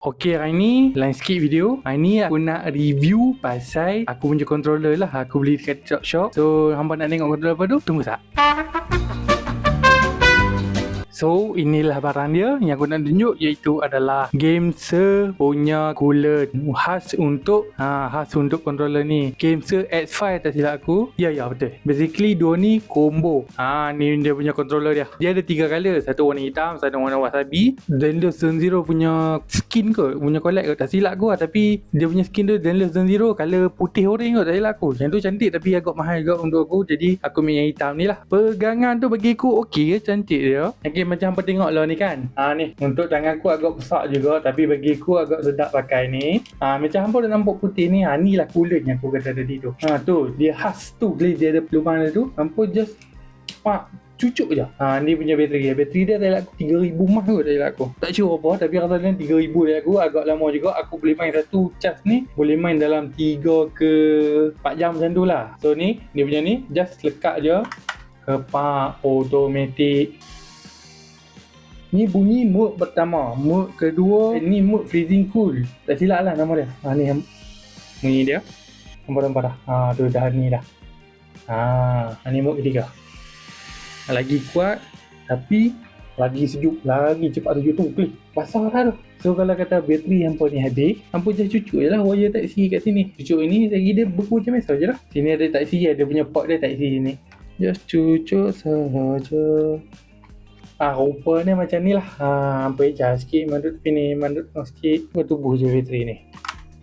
Okay, hari ni lain sikit video. Hari ni aku nak review pasal aku punya controller lah. Aku beli dekat shop. So, hampa nak tengok controller apa tu? Tunggu sat. So, inilah barang dia yang aku nak tunjuk, iaitu adalah Gameser punya cooler khas untuk controller ni. Gameser X5 tak silap aku. Ya betul. Basically dua ni combo. Ni dia punya controller dia. Dia ada 3 color, satu warna hitam, satu warna wasabi. Zenless Zone Zero punya skin ke, punya collect ke, tak silap aku lah. Tapi dia punya skin tu Zenless Zone Zero color putih orange ke, tak silap aku. Yang tu cantik tapi agak mahal juga untuk aku. Jadi aku main yang hitam ni lah. Pegangan tu bagi aku okey, cantik dia. Okay, macam apa tengok lah ni kan. Ni untuk tangan aku agak besar juga, tapi bagi aku agak sedap pakai ni. Macam hampa dah nampak putih ni. Ni lah cooler yang aku kata tadi tu. Tu dia khas tu, dia ada pelubang dia tu. Hampa just cucuk je. Ni punya bateri. Bateri dia tak aku 3000 mAh kot, tak silap aku. Tak sure apa, tapi rasanya 3000 dia aku agak lama juga. Aku boleh main satu charge ni, boleh main dalam 3 ke 4 jam macam tu lah. So ni, dia punya ni just lekat je. Kepak automatic. Ni bunyi mode pertama. Mode kedua, ni mode freezing cool. Tak silap lah nama dia. Ni dia. Nampak dah. Tu dah ni dah. Ni mode ketiga. Lagi kuat, tapi lagi sejuk. Lagi cepat sejuk tu. Klik. Basah dah tu. So kalau kata bateri hampa ni habis, hampa just cucuk je lah wire type C kat sini. Cucuk ini lagi dia beku macam biasa je lah. Sini ada type C, ada punya port dia type C ni. Just cucuk sahaja. Rupa ni macam ni lah. Hampa ejar sikit mandut ni, mandut sikit bertubuh je bateri ni.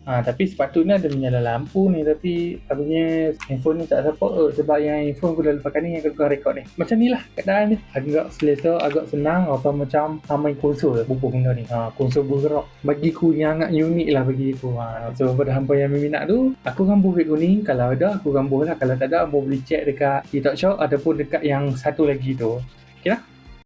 Tapi sepatutnya ada menyala lampu ni, tapi punya handphone ni tak support sebab yang handphone aku dah pakai ni, yang aku rekod ni. Macam ni lah keadaan dia. Agak selesa, agak senang, atau macam main konsol bubuh benda ni. Konsol bergerak. Bagi ku yang sangat unik lah bagi aku. So pada hampa yang berminat tu, aku gambar vape kuning. Kalau ada aku gambar lah, kalau tak ada hampa boleh check dekat TikTok Shop ataupun dekat yang satu lagi tu. Okay lah.